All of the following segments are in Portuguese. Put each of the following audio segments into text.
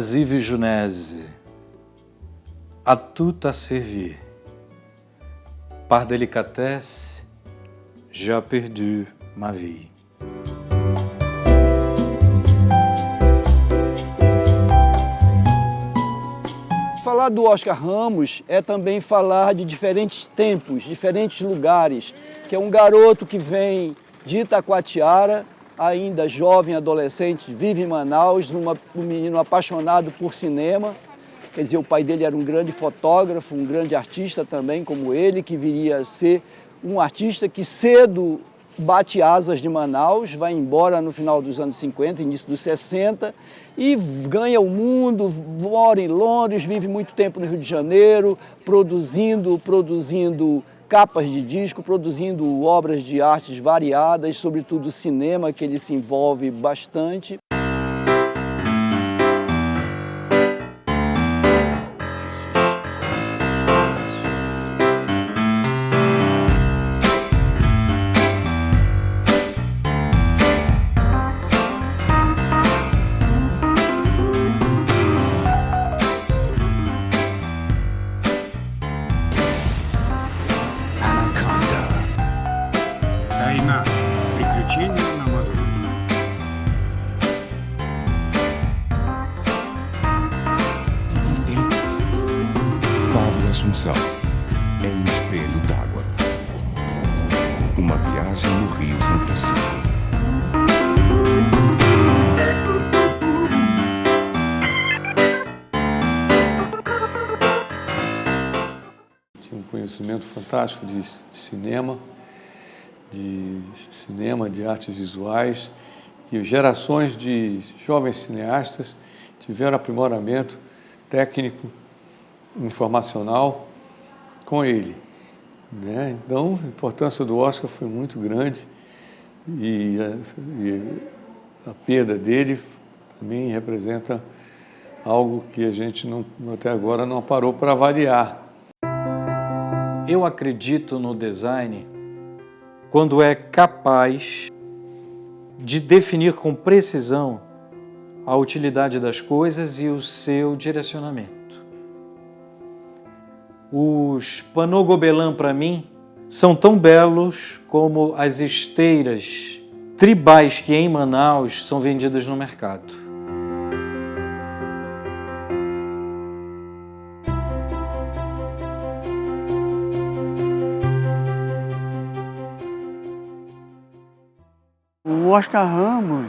Vas-y vu Junese, à tout à servir. Par délicatesse, j'ai perdu ma vie. Falar do Oscar Ramos é também falar de diferentes tempos, diferentes lugares, que é um garoto que vem de Itacoatiara, ainda jovem, adolescente, vive em Manaus, um menino apaixonado por cinema. Quer dizer, o pai dele era um grande fotógrafo, um grande artista também, como ele, que viria a ser um artista que cedo bate asas de Manaus, vai embora no final dos anos 50, início dos 60, e ganha o mundo, mora em Londres, vive muito tempo no Rio de Janeiro, produzindo capas de disco, produzindo obras de artes variadas, sobretudo cinema, que ele se envolve bastante. Тайна приключения на Амазонке. Fábio Assunção, em Espelho d'Água. Uma viagem no Rio São Francisco. Tinha um conhecimento fantástico de cinema, de artes visuais, e gerações de jovens cineastas tiveram aprimoramento técnico, informacional com ele, né? Então, a importância do Oscar foi muito grande e a perda dele também representa algo que a gente até agora não parou para avaliar. Eu acredito no design quando é capaz de definir com precisão a utilidade das coisas e o seu direcionamento. Os panneaux Gobelin, para mim, são tão belos como as esteiras tribais que em Manaus são vendidas no mercado. O Oscar Ramos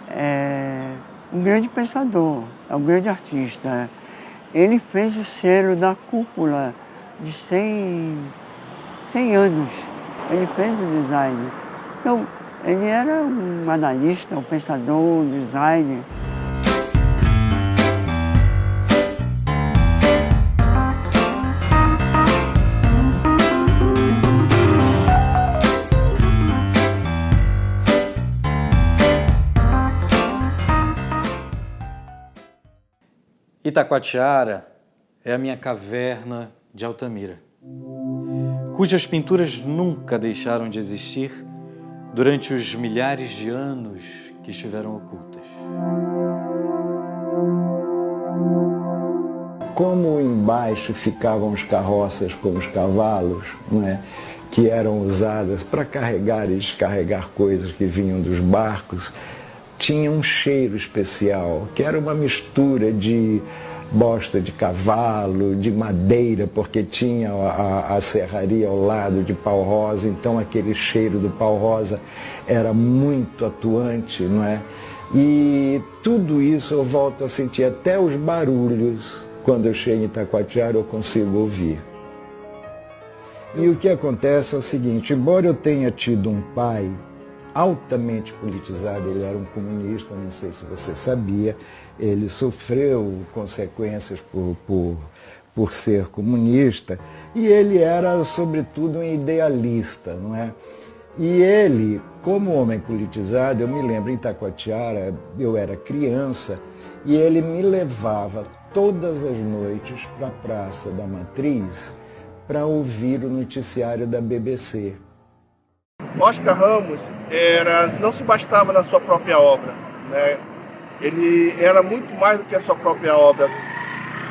é um grande pensador, é um grande artista. Ele fez o selo da cúpula de 100 anos. Ele fez o design. Então, ele era um analista, um pensador, um designer. Itacoatiara é a minha caverna de Altamira, cujas pinturas nunca deixaram de existir durante os milhares de anos que estiveram ocultas. Como embaixo ficavam as carroças com os cavalos, né, que eram usadas para carregar e descarregar coisas que vinham dos barcos, tinha um cheiro especial, que era uma mistura de bosta de cavalo, de madeira, porque tinha a serraria ao lado de pau-rosa, então aquele cheiro do pau-rosa era muito atuante, não é? E tudo isso eu volto a sentir, até os barulhos, quando eu chego em Itacoatiara eu consigo ouvir. E o que acontece é o seguinte, embora eu tenha tido um pai altamente politizado, ele era um comunista, não sei se você sabia, ele sofreu consequências por ser comunista, e ele era, sobretudo, um idealista, não é? E ele, como homem politizado, eu me lembro, em Itacoatiara, eu era criança, e ele me levava todas as noites para a Praça da Matriz para ouvir o noticiário da BBC. Oscar Ramos não se bastava na sua própria obra, né? Ele era muito mais do que a sua própria obra.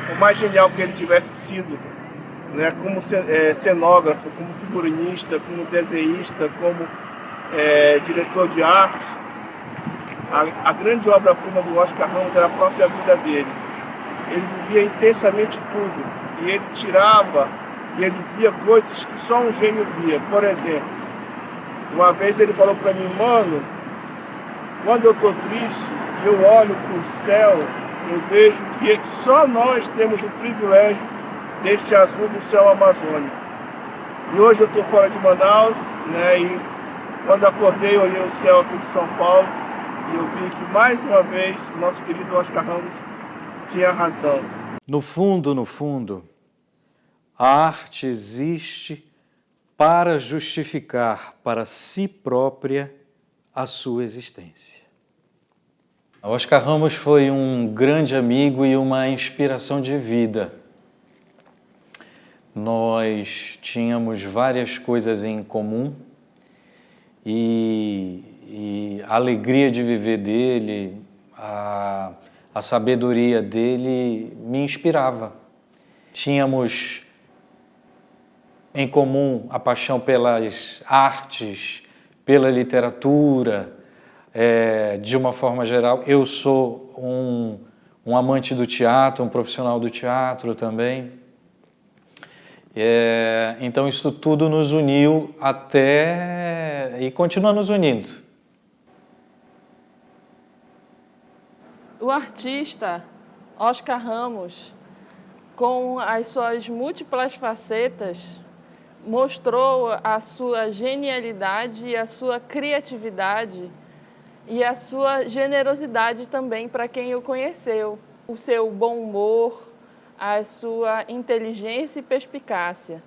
Por mais genial que ele tivesse sido, né, como cenógrafo, como figurinista, como desenhista, como diretor de arte, a grande obra-prima do Oscar Ramos era a própria vida dele. Ele vivia intensamente tudo, e ele tirava, e ele via coisas que só um gênio via. Por exemplo, uma vez ele falou para mim: mano, quando eu estou triste, eu olho para o céu, eu vejo que só nós temos o privilégio deste azul do céu amazônico. E hoje eu estou fora de Manaus, né, e quando acordei, olhei o céu aqui de São Paulo, e eu vi que, mais uma vez, o nosso querido Oscar Ramos tinha razão. No fundo, a arte existe para justificar para si própria a sua existência. Oscar Ramos foi um grande amigo e uma inspiração de vida. Nós tínhamos várias coisas em comum e a alegria de viver dele, a sabedoria dele me inspirava. Tínhamos em comum a paixão pelas artes, pela literatura, de uma forma geral. Eu sou um amante do teatro, um profissional do teatro também. Então isso tudo nos uniu e continua nos unindo. O artista Oscar Ramos, com as suas múltiplas facetas, mostrou a sua genialidade e a sua criatividade e a sua generosidade também para quem o conheceu. O seu bom humor, a sua inteligência e perspicácia.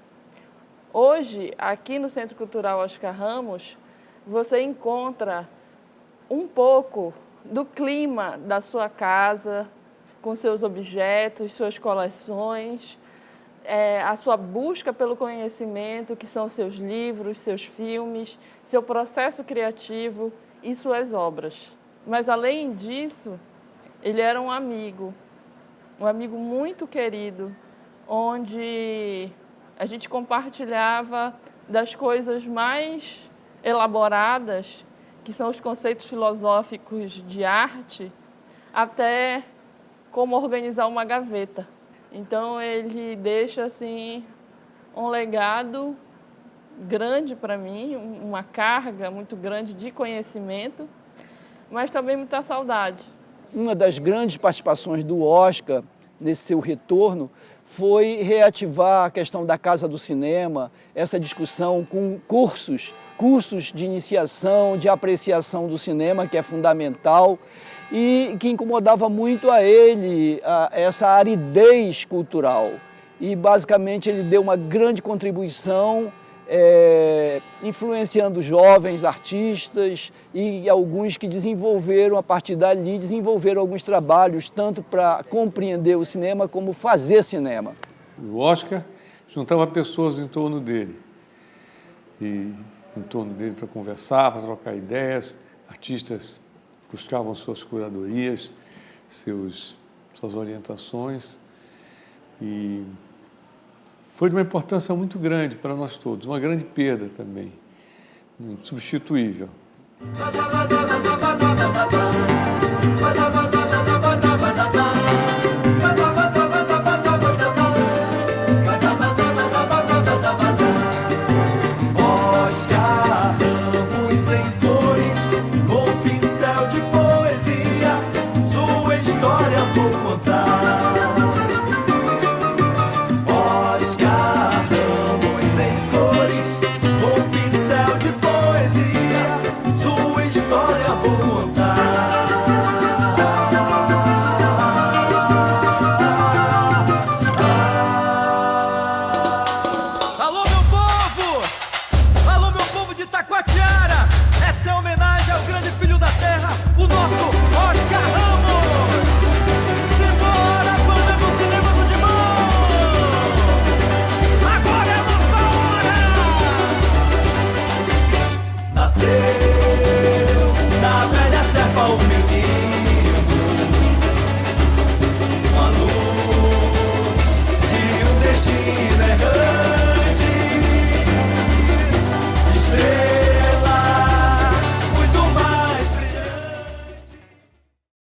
Hoje, aqui no Centro Cultural Oscar Ramos, você encontra um pouco do clima da sua casa, com seus objetos, suas coleções, a sua busca pelo conhecimento, que são seus livros, seus filmes, seu processo criativo e suas obras. Mas, além disso, ele era um amigo muito querido, onde a gente compartilhava das coisas mais elaboradas, que são os conceitos filosóficos de arte, até como organizar uma gaveta. Então, ele deixa assim um legado grande para mim, uma carga muito grande de conhecimento, mas também muita saudade. Uma das grandes participações do Oscar nesse seu retorno foi reativar a questão da Casa do Cinema, essa discussão com cursos de iniciação, de apreciação do cinema, que é fundamental, e que incomodava muito a ele essa aridez cultural. E, basicamente, ele deu uma grande contribuição, influenciando jovens artistas e alguns que desenvolveram, a partir dali, desenvolveram alguns trabalhos, tanto para compreender o cinema como fazer cinema. O Oscar juntava pessoas em torno dele, para conversar, para trocar ideias. Artistas buscavam suas curadorias, suas orientações, e foi de uma importância muito grande para nós todos, uma grande perda também, insubstituível.